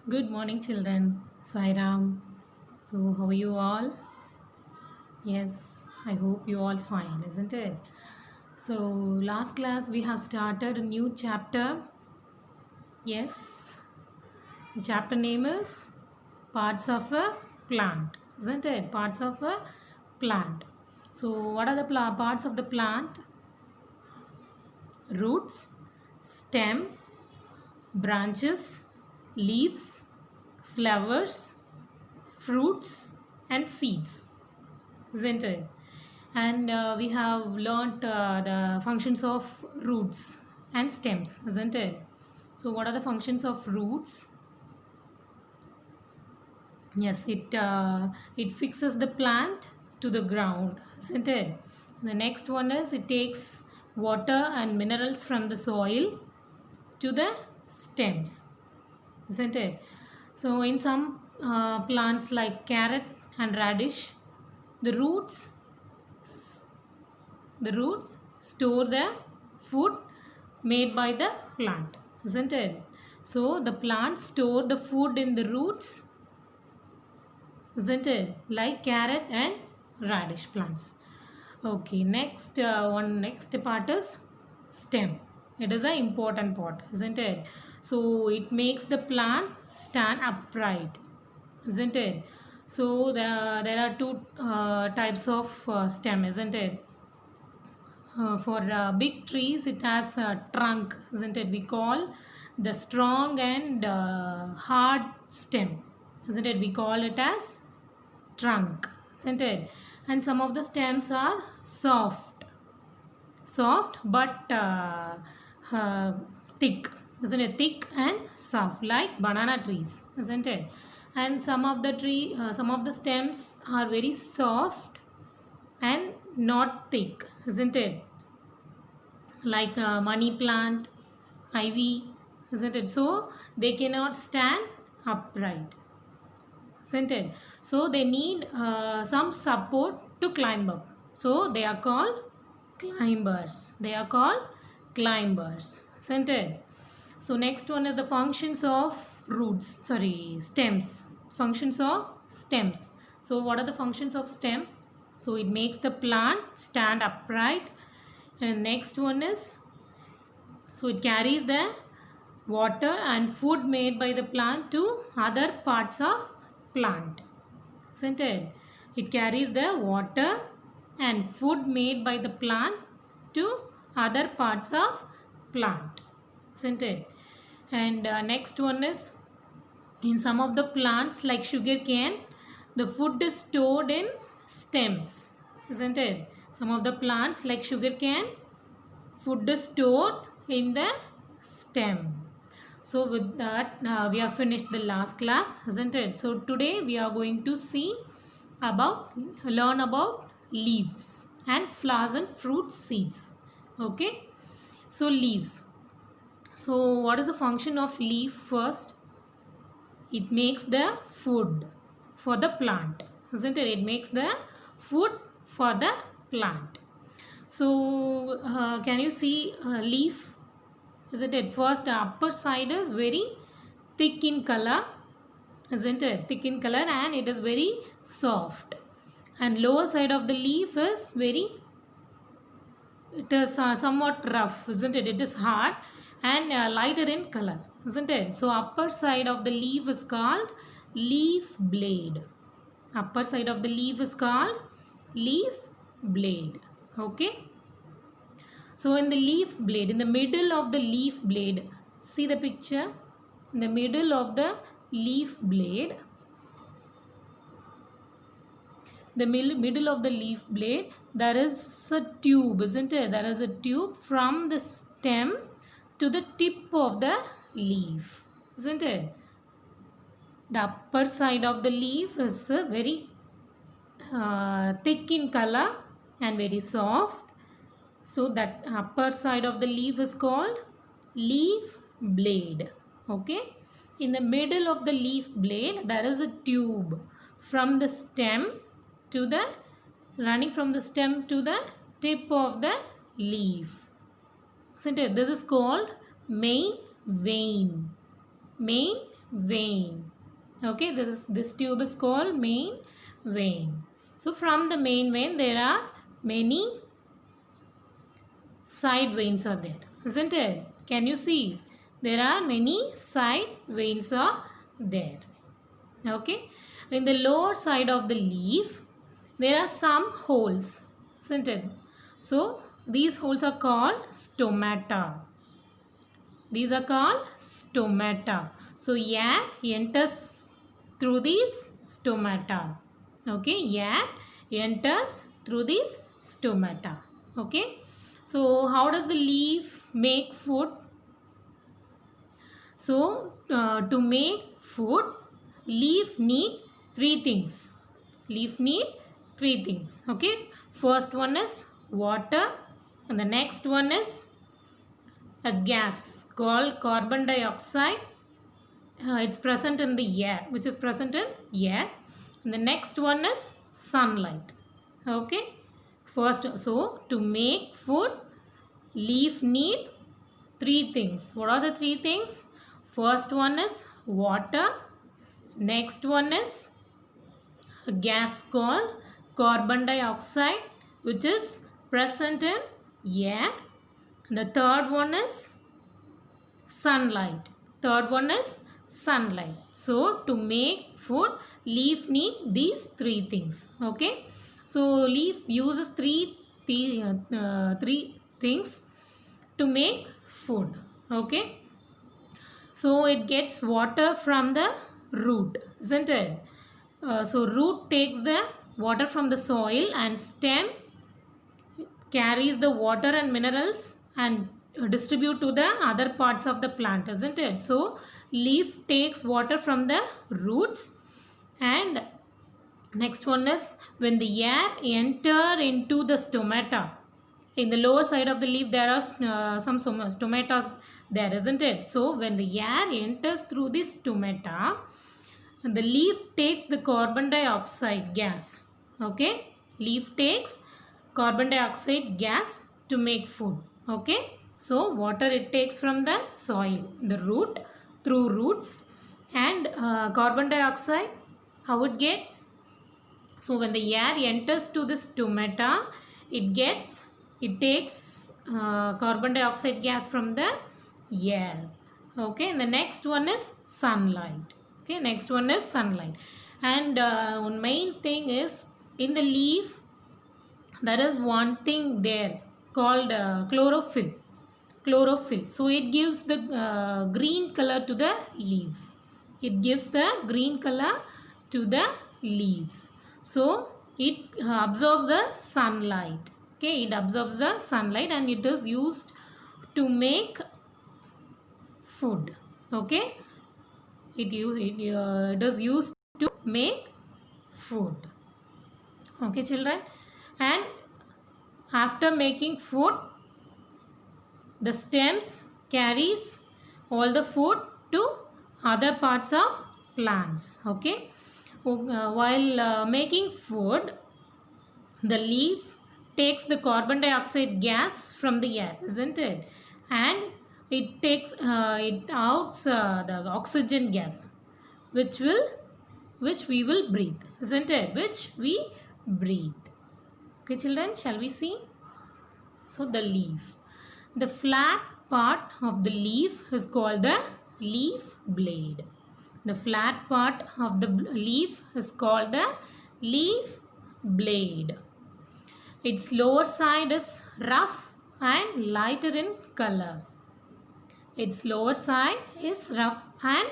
Good morning, children. Sairam. So, how are you all? Yes, I hope you all fine, isn't it? So, last class we have started a new chapter. Yes, the chapter name is Parts of a Plant, isn't it? Parts of a Plant. So, what are the parts of the plant? Roots, stem, branches, leaves, flowers, fruits, and seeds, isn't it? And we have learnt the functions of roots and stems, isn't it? So what are the functions of roots? Yes, it fixes the plant to the ground, isn't it? The next one is it takes water and minerals from the soil to the stems, isn't it? So in some plants like carrot and radish, the roots the roots store the food made by the plant, isn't it? So the plants store the food in the roots, isn't it? Like carrot and radish plants. Okay, next part is stem. It is an important part, isn't it? So it makes the plant stand upright, isn't it? So there are two types of stem, isn't it? For big trees, it has a trunk, isn't it? We call the strong and hard stem, isn't it? We call it as trunk, isn't it? And some of the stems are soft but thick, isn't it? Thick and soft, like banana trees, isn't it? And some of the stems are very soft and not thick, isn't it? Like money plant, ivy, isn't it? So they cannot stand upright, isn't it? So they need some support to climb up. So they are called climbers. They are called climbers, isn't it? So next one is the functions of stems. Functions of stems. So what are the functions of stem? So it makes the plant stand upright. And next one is, so it carries the water and food made by the plant to other parts of plant, isn't it? It carries the water and food made by the plant to other parts of plant, isn't it? And next one is, in some of the plants like sugar cane, the food is stored in stems, isn't it? Some of the plants like sugar cane, food is stored in the stem. So with that, we have finished the last class, isn't it? So today we are going to learn about leaves and flowers and fruit seeds. Okay. So leaves. So what is the function of leaf first? It makes the food for the plant, isn't it? It makes the food for the plant. So can you see a leaf? Isn't it? First, the upper side is very thick in color, isn't it? Thick in color, and it is very soft. And lower side of the leaf is it is somewhat rough, isn't it? It is hard and lighter in color, isn't it? So upper side of the leaf is called leaf blade. Upper side of the leaf is called leaf blade. Okay. So in the leaf blade, in the middle of the leaf blade, see the picture? In the middle of the leaf blade, the middle of the leaf blade, there is a tube, isn't it? There is a tube from the stem to the tip of the leaf, isn't it? The upper side of the leaf is very thick in color and very soft. So that upper side of the leaf is called leaf blade. Okay. In the middle of the leaf blade, there is a tube from the stem to the running from the stem to the tip of the leaf. Isn't it? This is called main vein. Main vein. Okay, this tube is called main vein. So from the main vein there are many side veins are there, isn't it? Can you see? There are many side veins are there. Okay, in the lower side of the leaf there are some holes, isn't it? So these holes are called stomata. These are called stomata. So air enters through these stomata. Okay, air enters through these stomata. Okay. So how does the leaf make food? So to make food, leaf need three things. Leaf need three things. Okay. First one is water, and the next one is a gas called carbon dioxide. It's present in the air, which is present in air. And the next one is sunlight. Okay. First, so to make food, leaf need three things. What are the three things? First one is water. Next one is a gas called carbon dioxide, which is present in air. The third one is sunlight. Third one is sunlight. So to make food, leaf need these three things. Okay. So leaf uses three things to make food. Okay. So it gets water from the root, isn't it? So root takes the water from the soil, and stem carries the water and minerals and distribute to the other parts of the plant, isn't it? So leaf takes water from the roots, and next one is when the air enter into the stomata. In the lower side of the leaf there are some stomatas there, isn't it? So when the air enters through this stomata, the leaf takes the carbon dioxide gas. Okay, leaf takes carbon dioxide gas to make food. Okay, so water it takes from the soil, the root, through roots, and carbon dioxide, how it gets? So when the air enters to this stomata, it takes carbon dioxide gas from the air. Okay, and the next one is sunlight. Okay, next one is sunlight. And one main thing is in the leaf there is one thing there called chlorophyll. Chlorophyll. So it gives the green color to the leaves. It gives the green color to the leaves. So it absorbs the sunlight. Okay, it absorbs the sunlight and it is used to make food. Okay, it is used to make food. Okay, children, and after making food, the stems carries all the food to other parts of plants. Okay, while making food, the leaf takes the carbon dioxide gas from the air, isn't it? And it takes it out the oxygen gas, which we will breathe, isn't it? Which we breathe. Okay, children, shall we see? So the leaf, the flat part of the leaf is called the leaf blade. The flat part of the leaf is called the leaf blade. Its lower side is rough and lighter in color. Its lower side is rough and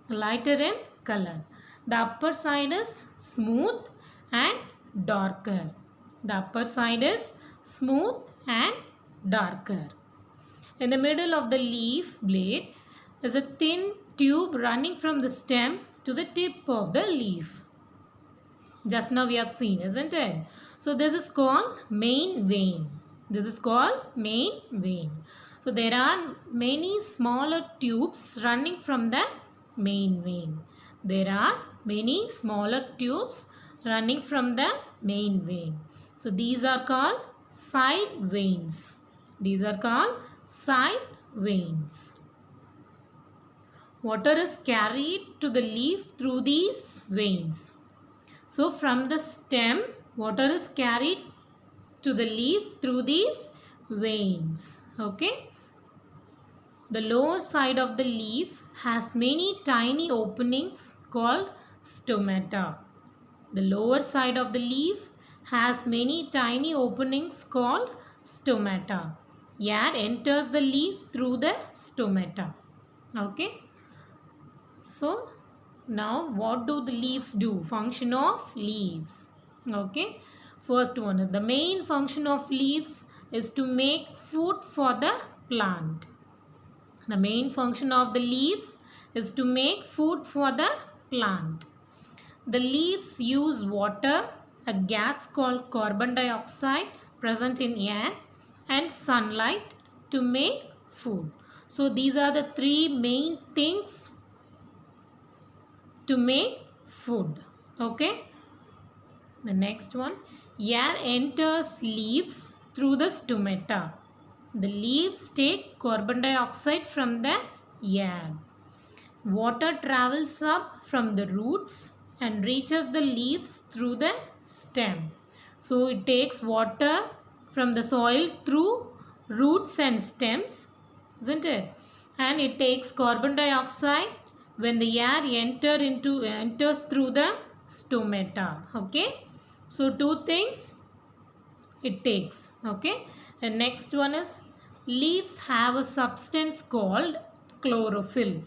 lighter in color. The upper side is smooth and darker. The upper side is smooth and darker. In the middle of the leaf blade is a thin tube running from the stem to the tip of the leaf. Just now we have seen, isn't it? So this is called main vein. This is called main vein. So there are many smaller tubes running from the main vein. There are many smaller tubes running from the main vein. So these are called side veins. These are called side veins. water is carried to the leaf through these veins. So from the stem, water is carried to the leaf through these veins. Okay. The lower side of the leaf has many tiny openings called stomata. The lower side of the leaf has many tiny openings called stomata. Air enters the leaf through the stomata. Okay. So now what do the leaves do? Function of leaves. Okay. First one is the main function of leaves is to make food for the plant. The main function of the leaves is to make food for the plant. The leaves use water, a gas called carbon dioxide present in air, and sunlight to make food. So these are the three main things to make food. Okay. The next one, air enters leaves through the stomata. The leaves take carbon dioxide from the air. Water travels up from the roots and reaches the leaves through the stem. So it takes water from the soil through roots and stems, isn't it? And it takes carbon dioxide when the air enters through the stomata. Okay. So two things it takes. Okay. The next one is leaves have a substance called chlorophyll.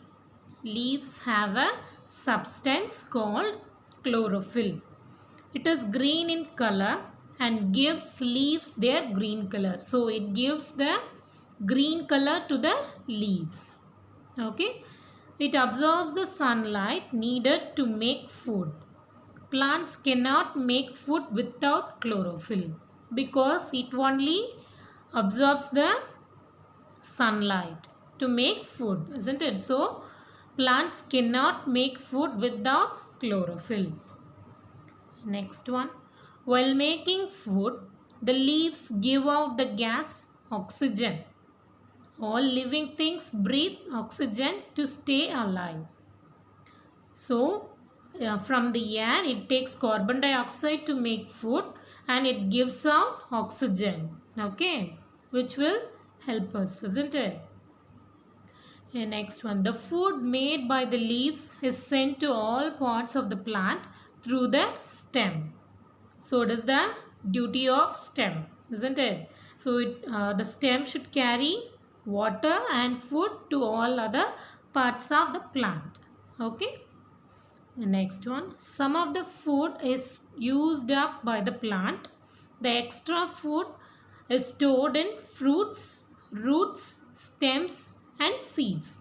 Leaves have a substance called chlorophyll. It is green in color and gives leaves their green color. So it gives the green color to the leaves. Okay. It absorbs the sunlight needed to make food. Plants cannot make food without chlorophyll because it only absorbs the sunlight to make food, isn't it? So plants cannot make food without chlorophyll. Next one, while making food, the leaves give out the gas oxygen. All living things breathe oxygen to stay alive. So from the air it takes carbon dioxide to make food and it gives out oxygen. Okay, which will help us, isn't it? And next one, the food made by the leaves is sent to all parts of the plant through the stem. So it is the duty of stem, isn't it? So the stem should carry water and food to all other parts of the plant. Okay. The next one, some of the food is used up by the plant. The extra food is stored in fruits, roots, stems and seeds.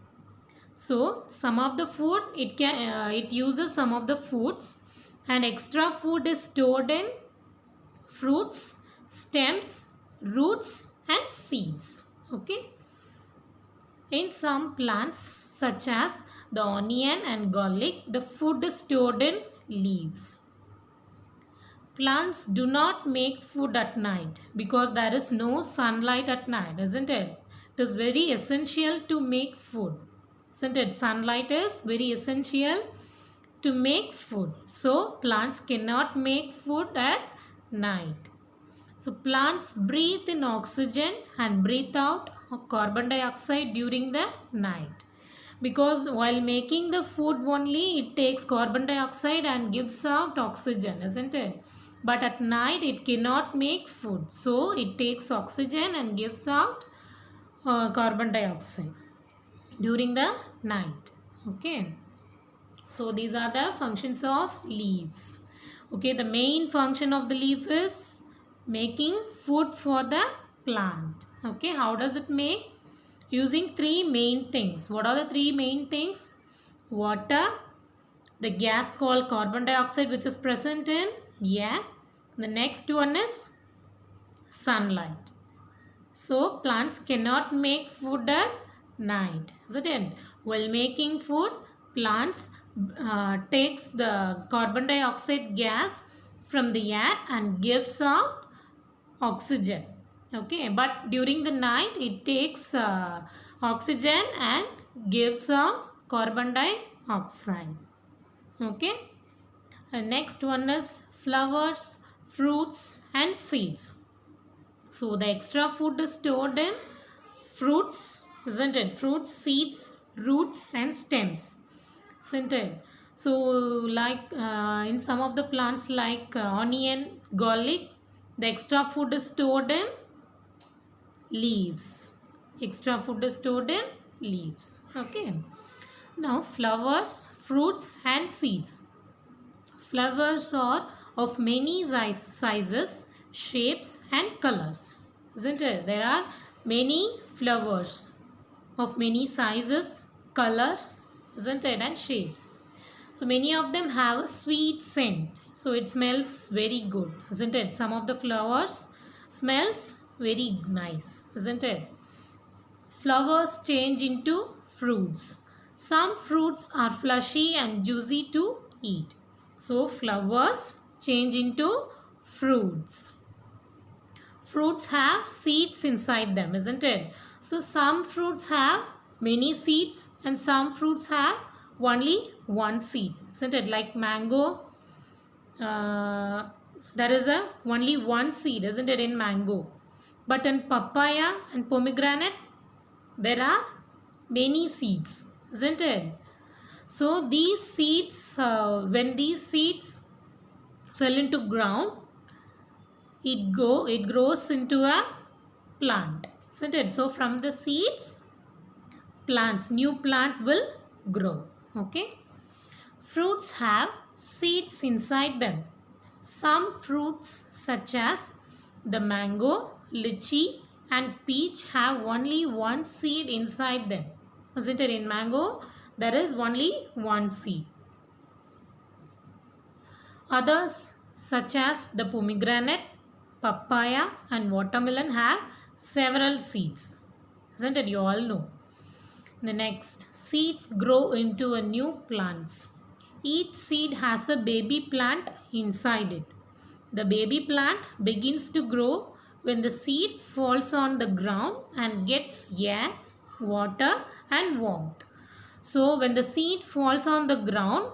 So some of the food it uses some of the foods, and extra food is stored in fruits, stems, roots and seeds. Okay. In some plants such as the onion and garlic, the food is stored in leaves. Plants do not make food at night because there is no sunlight at night, isn't it? It is very essential to make food, isn't it? Sunlight is very essential to make food. So plants cannot make food at night. So plants breathe in oxygen and breathe out carbon dioxide during the night. Because while making the food only, it takes carbon dioxide and gives out oxygen, isn't it? But at night, it cannot make food. So it takes oxygen and gives out carbon dioxide during the night. Okay. So these are the functions of leaves. Okay, the main function of the leaf is making food for the plant. Okay, how does it make? Using three main things. What are the three main things? Water, the gas called carbon dioxide which is present in air. The next one is sunlight. So plants cannot make food at night, isn't it? While making food, plants takes the carbon dioxide gas from the air and gives out oxygen. Okay, but during the night it takes oxygen and gives out carbon dioxide. Okay. And next one is flowers, fruits and seeds. So the extra food is stored in fruits, isn't it? Fruits, seeds, roots and stems, isn't it? So like in some of the plants like onion, garlic, the extra food is stored in leaves. Extra food is stored in leaves. Okay. Now flowers, fruits and seeds. Flowers are of many sizes, shapes and colors. Isn't it? There are many flowers of many sizes, colors, isn't it? And shapes. So many of them have a sweet scent. So it smells very good, isn't it? Some of the flowers smells very nice, isn't it? Flowers change into fruits. Some fruits are fleshy and juicy to eat. So flowers change into fruits. Fruits have seeds inside them, isn't it? So some fruits have many seeds and some fruits have only one seed, isn't it? Like mango, there is only one seed, isn't it, in mango? But in papaya and pomegranate, there are many seeds, isn't it? So these seeds, when these seeds fell into ground, it grows into a plant, isn't it? So from the seeds, new plant will grow. Okay. Fruits have seeds inside them. Some fruits such as the mango, lychee and peach have only one seed inside them. Isn't it? In mango, there is only one seed. Others such as the pomegranate, papaya and watermelon have several seeds. Isn't it? You all know. The next, seeds grow into a new plants. Each seed has a baby plant inside it. The baby plant begins to grow when the seed falls on the ground and gets air, water and warmth. So when the seed falls on the ground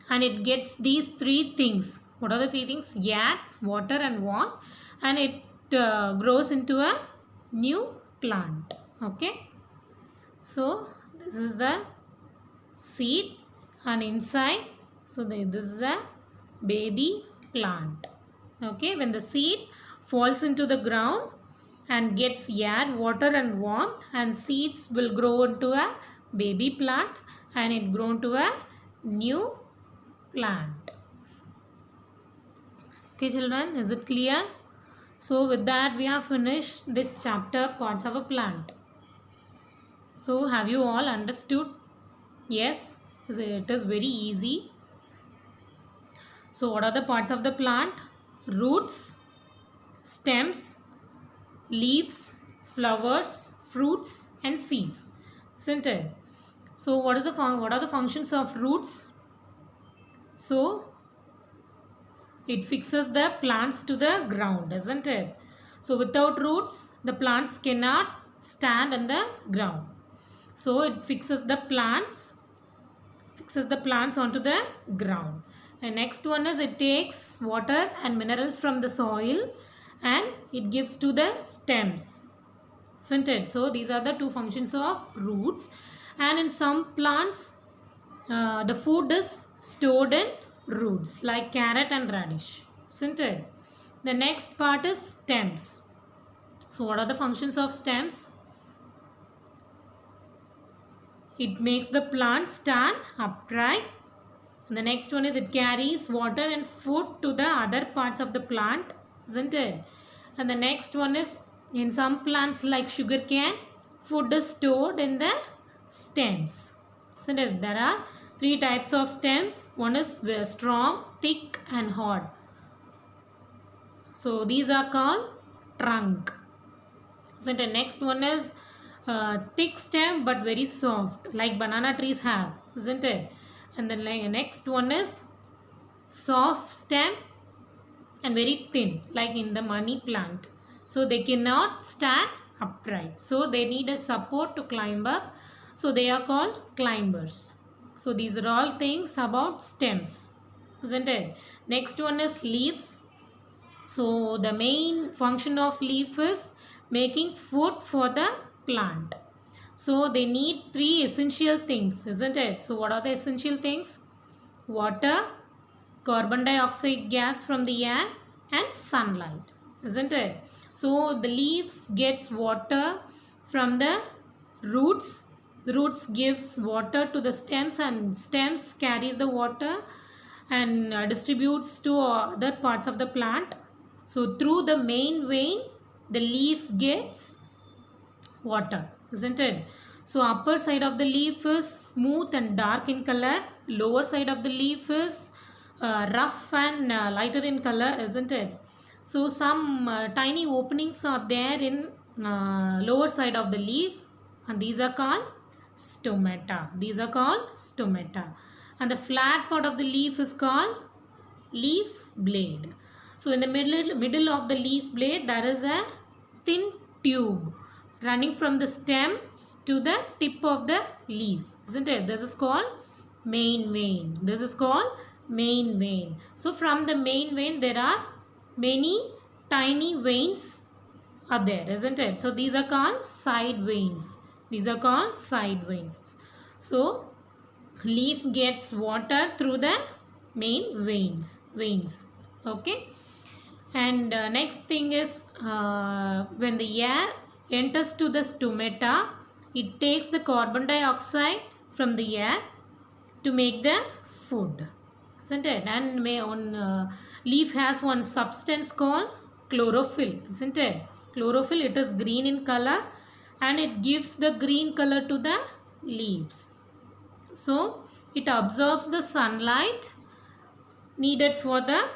and it gets these three things. What are the three things? Air, water and warmth, and it grows into a new plant. Okay. So this is the seed and inside, so this is a baby plant. Okay, when the seeds falls into the ground and gets air, water and warmth, and seeds will grow into a baby plant and it grow into a new plant. Okay children, is it clear? So with that we have finished this chapter, parts of a plant. So have you all understood? Yes, it is very easy. So what are the parts of the plant? Roots, stems, leaves, flowers, fruits and seeds. Isn't it? So what are the functions of roots? So it fixes the plants to the ground, isn't it? So without roots, the plants cannot stand on the ground. So it fixes the plants onto the ground. And next one is it takes water and minerals from the soil and it gives to the stems, isn't it? So these are the two functions of roots. And in some plants, the food is stored in roots like carrot and radish, isn't it? The next part is stems. So what are the functions of stems? It makes the plant stand upright. And the next one is it carries water and food to the other parts of the plant, isn't it? And the next one is in some plants like sugarcane, food is stored in the stems, isn't it? There are three types of stems. One is strong, thick and hard. So these are called trunk. Isn't it? Next one is thick stem but very soft like banana trees have, isn't it? And then next one is soft stem and very thin like in the money plant. So they cannot stand upright. So they need a support to climb up So they are called climbers. So these are all things about stems, isn't it? Next one is leaves. So the main function of leaf is making food for the plant. So they need three essential things, isn't it? So what are the essential things? Water, carbon dioxide gas from the air, and sunlight, isn't it? So the leaves gets water from the roots. The roots gives water to the stems, and stems carries the water and distributes to other parts of the plant. So through the main vein, the leaf gets water, isn't it? So upper side of the leaf is smooth and dark in color. Lower side of the leaf is rough and lighter in color, isn't it? So some tiny openings are there in lower side of the leaf, and these are called stomata. These are called stomata. And the flat part of the leaf is called leaf blade. So in the middle of the leaf blade, there is a thin tube running from the stem to the tip of the leaf, isn't it? This is called main vein. This is called main vein. So from the main vein, there are many tiny veins are there, isn't it? So these are called side veins. These are called side veins. So leaf gets water through the main veins. Okay. And next thing is when the air enters to the stomata, it takes the carbon dioxide from the air to make the food, isn't it? And leaf has one substance called chlorophyll, isn't it? Chlorophyll, it is green in color and it gives the green color to the leaves. So it absorbs the sunlight needed for the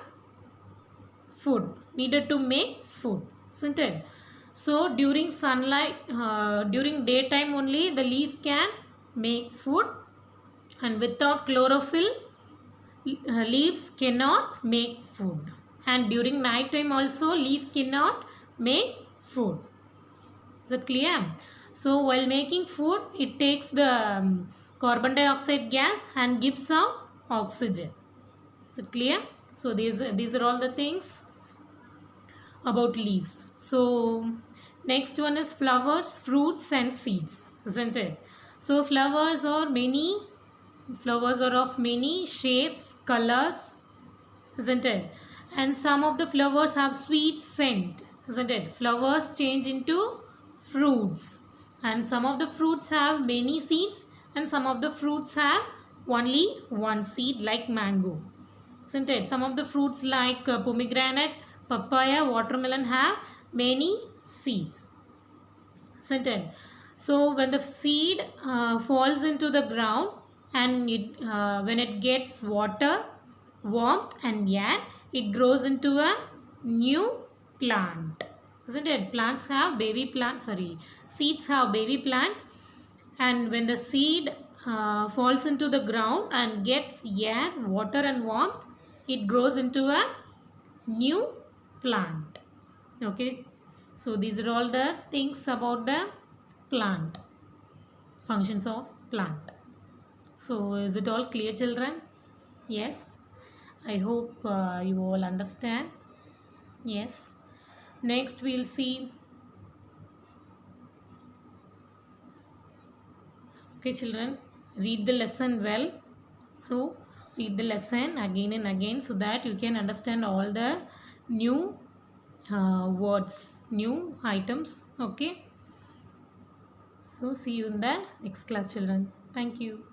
food, needed to make food, isn't it? So during sunlight, during daytime only the leaf can make food, and without chlorophyll leaves cannot make food, and during night time also leaf cannot make food. Is it clear? So while making food, it takes the carbon dioxide gas and gives out oxygen. Is it clear? So these are all the things about leaves. So next one is flowers, fruits and seeds, isn't it? So flowers are of many shapes, colors, isn't it? And some of the flowers have sweet scent, isn't it? Flowers change into fruits, and some of the fruits have many seeds, and some of the fruits have only one seed, like mango, isn't it? Some of the fruits like pomegranate, papaya, watermelon have many seeds, isn't it? So when the seed falls into the ground, and when it gets water, warmth and air, it grows into a new plant, isn't it? Seeds have baby plant, and when the seed falls into the ground and gets air, water and warmth, it grows into a new plant. Okay, so these are all the things about the plant, functions of plant. So is it all clear, children? Yes, I hope you all understand. Yes, next we'll see. Okay children, read the lesson well. So read the lesson again and again so that you can understand all the new words, new items. Okay, so see you in the next class, children. Thank you.